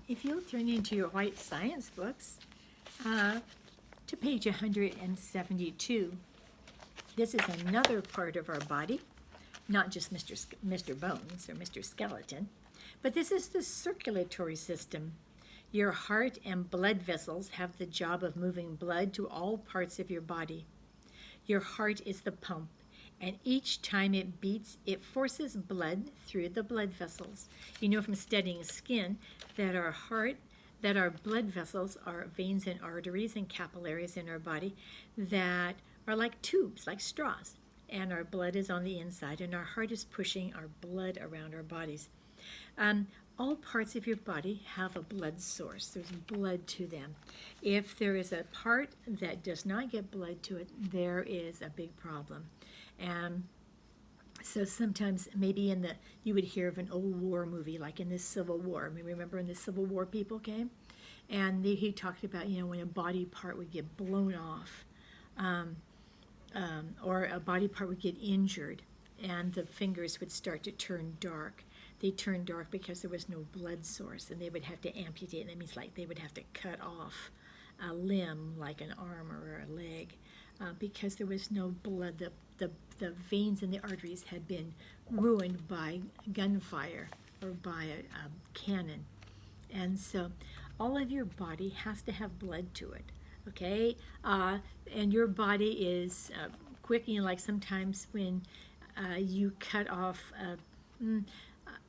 If you'll turn into your white science books to page 172, this is another part of our body, not just Mr. Bones or Mr. Skeleton, but this is the circulatory system. Your heart and blood vessels have the job of moving blood to all parts of your body. Your heart is the pump, and each time it beats, it forces blood through the blood vessels. You know from studying skin that our blood vessels are veins and arteries and capillaries in our body that are like tubes, like straws. And our blood is on the inside, and our heart is pushing our blood around our bodies. All parts of your body have a blood source. There's blood to them. If there is a part that does not get blood to it, there is a big problem. And so sometimes maybe you would hear of an old war movie, like in the Civil War. I mean, remember when the Civil War people came? And he talked about, when a body part would get blown off, or a body part would get injured, and the fingers would start to turn dark. They turned dark because there was no blood source, and they would have to amputate. That means like they would have to cut off a limb, like an arm or a leg, because there was no blood. The veins and the arteries had been ruined by gunfire or by a cannon. And so all of your body has to have blood to it, okay? And your body is quick, like sometimes when you cut off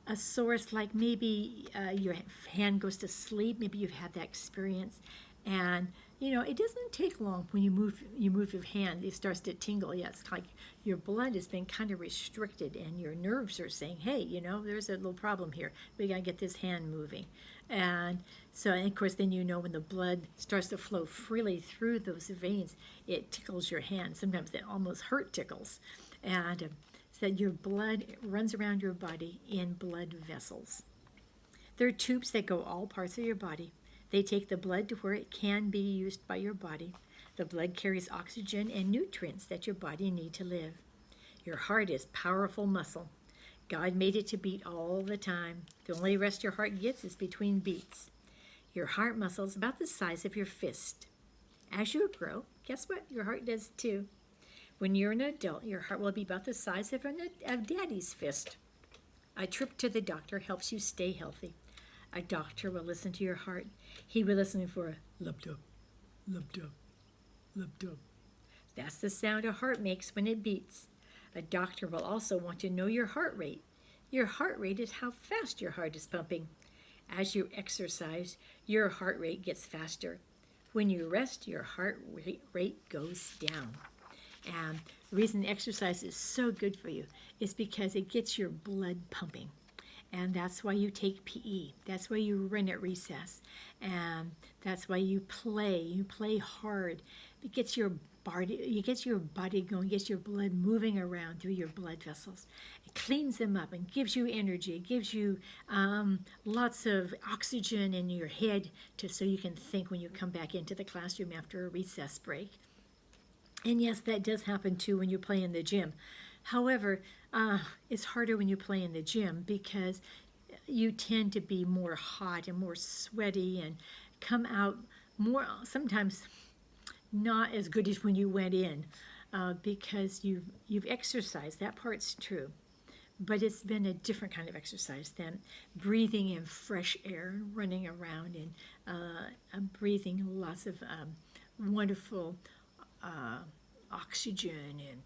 a source, like maybe your hand goes to sleep, maybe you've had that experience, and it doesn't take long when you move your hand, it starts to tingle. Yeah, it's like your blood has been kind of restricted, and your nerves are saying, hey, there's a little problem here. We got to get this hand moving. And so, and of course, then when the blood starts to flow freely through those veins, it tickles your hand. Sometimes it almost hurt tickles. And so your blood runs around your body in blood vessels. There are tubes that go all parts of your body. They take the blood to where it can be used by your body. The blood carries oxygen and nutrients that your body needs to live. Your heart is powerful muscle. God made it to beat all the time. The only rest your heart gets is between beats. Your heart muscle is about the size of your fist. As you grow, guess what? Your heart does too. When you're an adult, your heart will be about the size of daddy's fist. A trip to the doctor helps you stay healthy. A doctor will listen to your heart. He will listen for a lub-dub, lub-dub, lub-dub. That's the sound a heart makes when it beats. A doctor will also want to know your heart rate. Your heart rate is how fast your heart is pumping. As you exercise, your heart rate gets faster. When you rest, your heart rate goes down. And the reason exercise is so good for you is because it gets your blood pumping. And that's why you take PE. That's why you run at recess. And that's why you play. You play hard. It gets your body going, gets your blood moving around through your blood vessels. It cleans them up and gives you energy. It gives you lots of oxygen in your head so you can think when you come back into the classroom after a recess break. And yes, that does happen too when you play in the gym. However, it's harder when you play in the gym because you tend to be more hot and more sweaty and come out more, sometimes not as good as when you went in because you've exercised. That part's true. But it's been a different kind of exercise than breathing in fresh air and running around and breathing lots of wonderful oxygen and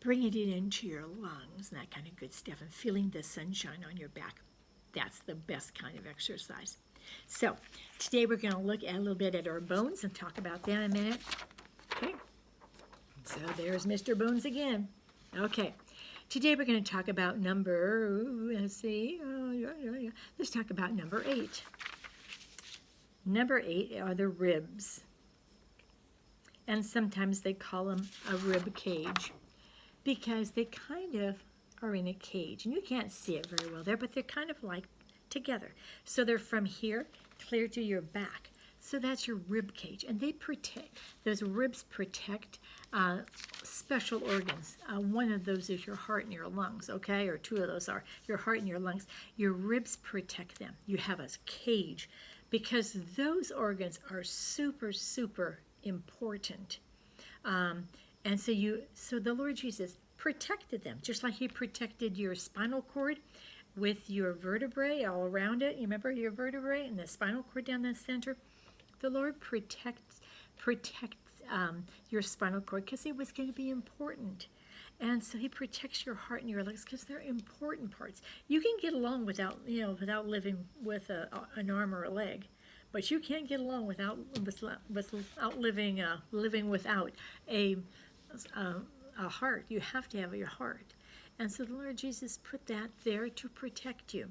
bringing it into your lungs and that kind of good stuff and feeling the sunshine on your back. That's the best kind of exercise. So today we're going to look a little bit at our bones and talk about them in a minute. Okay. So there's Mr. Bones again. Okay. Today we're going to talk about let's talk about number 8. Number 8 are the ribs. And sometimes they call them a rib cage because they kind of are in a cage. And you can't see it very well there, but they're kind of like together. So they're from here clear to your back. So that's your rib cage. And those ribs protect special organs. One of those is your heart and your lungs, okay? Or two of those are your heart and your lungs. Your ribs protect them. You have a cage because those organs are super, super important. And so the Lord Jesus protected them, just like he protected your spinal cord with your vertebrae all around it. You remember your vertebrae and the spinal cord down the center? The Lord protects your spinal cord because it was going to be important. And so he protects your heart and your legs because they're important parts. You can get along without living with an arm or a leg, but you can't get along without living without a heart. You have to have your heart. And so the Lord Jesus put that there to protect you.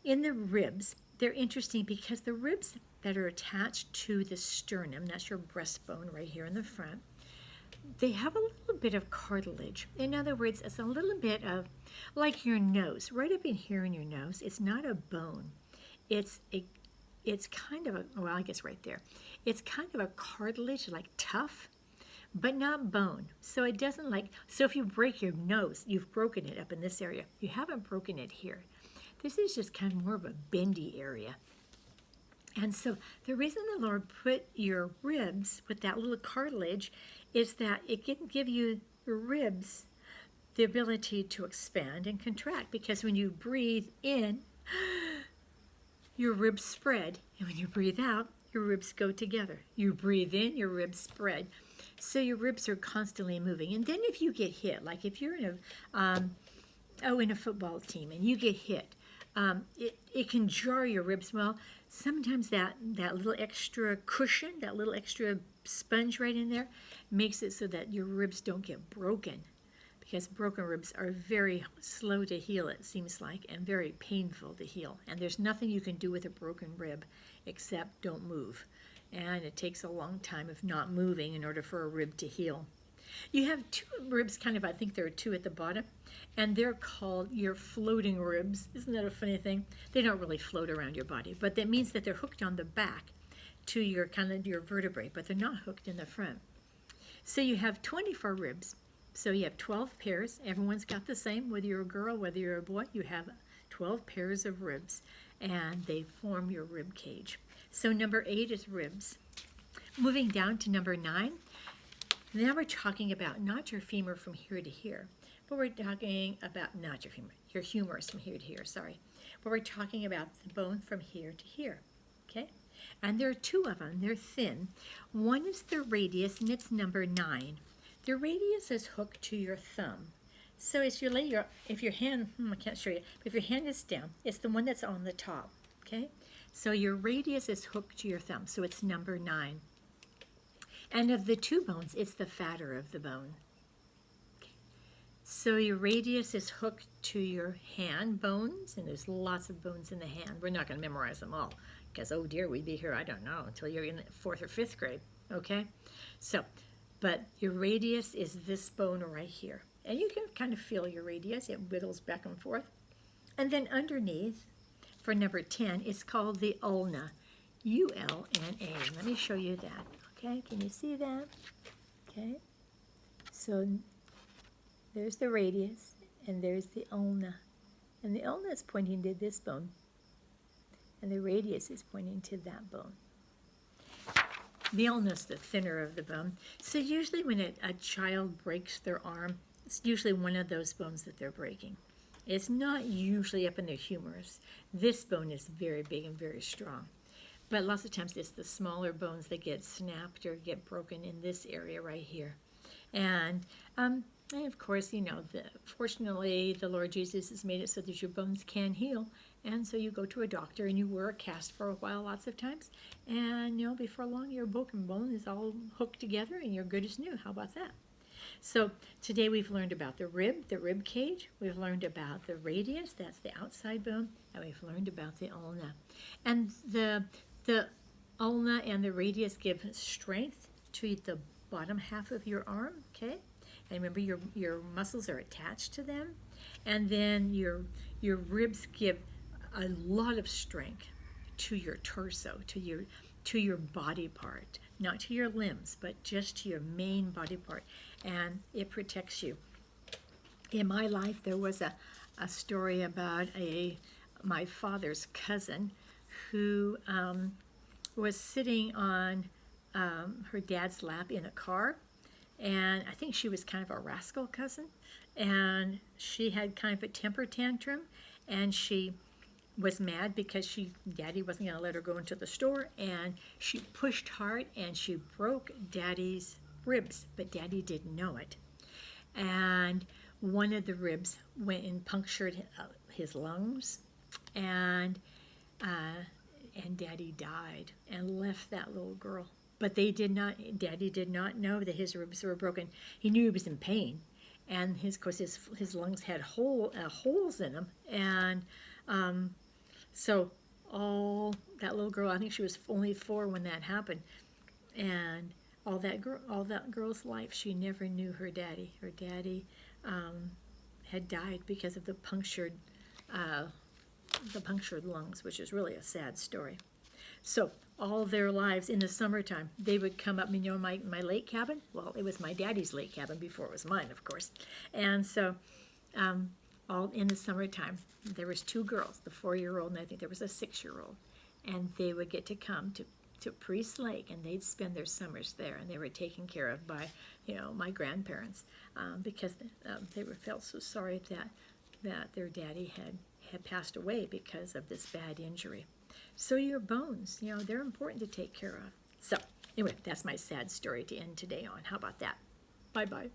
In the ribs, they're interesting because the ribs that are attached to the sternum, that's your breastbone right here in the front, they have a little bit of cartilage. In other words, it's a little bit of, like your nose, right up in here in your nose. It's not a bone. It's kind of I guess right there. It's kind of a cartilage, like tough, but not bone. So it doesn't so if you break your nose, you've broken it up in this area. You haven't broken it here. This is just kind of more of a bendy area. And so the reason the Lord put your ribs with that little cartilage is that it can give you your ribs the ability to expand and contract, because when you breathe in, your ribs spread, and when you breathe out, your ribs go together. You breathe in, your ribs spread. So your ribs are constantly moving. And then if you get hit, like if you're in a football team and you get hit, it can jar your ribs. Well, sometimes that little extra cushion, that little extra sponge right in there, makes it so that your ribs don't get broken, because broken ribs are very slow to heal, it seems like, and very painful to heal. And there's nothing you can do with a broken rib except don't move. And it takes a long time of not moving in order for a rib to heal. You have two ribs, I think there are two at the bottom, and they're called your floating ribs. Isn't that a funny thing? They don't really float around your body, but that means that they're hooked on the back to your your vertebrae, but they're not hooked in the front. So you have 24 ribs. So you have 12 pairs. Everyone's got the same, whether you're a girl, whether you're a boy. You have 12 pairs of ribs, and they form your rib cage. So number 8 is ribs. Moving down to number 9, now we're talking about not your femur from here to here, but we're talking about not your femur, your humerus from here to here, sorry. But we're talking about the bone from here to here, okay? And there are 2 of them, they're thin. One is the radius, and it's number 9. The radius is hooked to your thumb. So as you lay if your hand, I can't show you, but if your hand is down, it's the one that's on the top, okay? So your radius is hooked to your thumb, so it's number 9. And of the 2 bones, it's the fatter of the bone. Okay. So your radius is hooked to your hand bones, and there's lots of bones in the hand. We're not going to memorize them all, because, oh dear, we'd be here, I don't know, until you're in 4th or 5th grade, okay? So, but your radius is this bone right here. And you can kind of feel your radius. It whittles back and forth. And then underneath, for number 10, it's called the ulna, U-L-N-A. Let me show you that. Okay, can you see that? Okay, so there's the radius, and there's the ulna. And the ulna is pointing to this bone, and the radius is pointing to that bone. The ulna is the thinner of the bone. So usually when a child breaks their arm, it's usually one of those bones that they're breaking. It's not usually up in their humerus. This bone is very big and very strong. But lots of times it's the smaller bones that get snapped or get broken in this area right here. And of course, fortunately, the Lord Jesus has made it so that your bones can heal. And so you go to a doctor and you wear a cast for a while lots of times. And, before long, your broken bone is all hooked together and you're good as new. How about that? So today we've learned about the rib cage. We've learned about the radius, that's the outside bone. And we've learned about the ulna. And the ulna and the radius give strength to the bottom half of your arm, okay? And remember, your muscles are attached to them. And then your ribs give a lot of strength to your torso, to your body part, not to your limbs, but just to your main body part. And it protects you. In my life, there was a story about my father's cousin who was sitting on her dad's lap in a car, and I think she was kind of a rascal cousin, and she had kind of a temper tantrum, and she was mad because Daddy wasn't going to let her go into the store, and she pushed hard and she broke Daddy's ribs, but Daddy didn't know it. And one of the ribs went and punctured his lungs, and Daddy died and left that little girl. But Daddy did not know that his ribs were broken. He knew he was in pain, and of course his lungs had holes in them, and so all that little girl, I think she was only 4 when that happened, and all that girl's life, she never knew her daddy. Her daddy had died because of the punctured lungs, which is really a sad story. So all their lives in the summertime, they would come up. My lake cabin. Well, it was my daddy's lake cabin before it was mine, of course, and so. All in the summertime, there was 2 girls, the 4-year-old, and I think there was a 6-year-old, and they would get to come to Priest Lake, and they'd spend their summers there, and they were taken care of by, my grandparents, because they felt so sorry that their daddy had passed away because of this bad injury. So your bones, they're important to take care of. So anyway, that's my sad story to end today on. How about that? Bye-bye.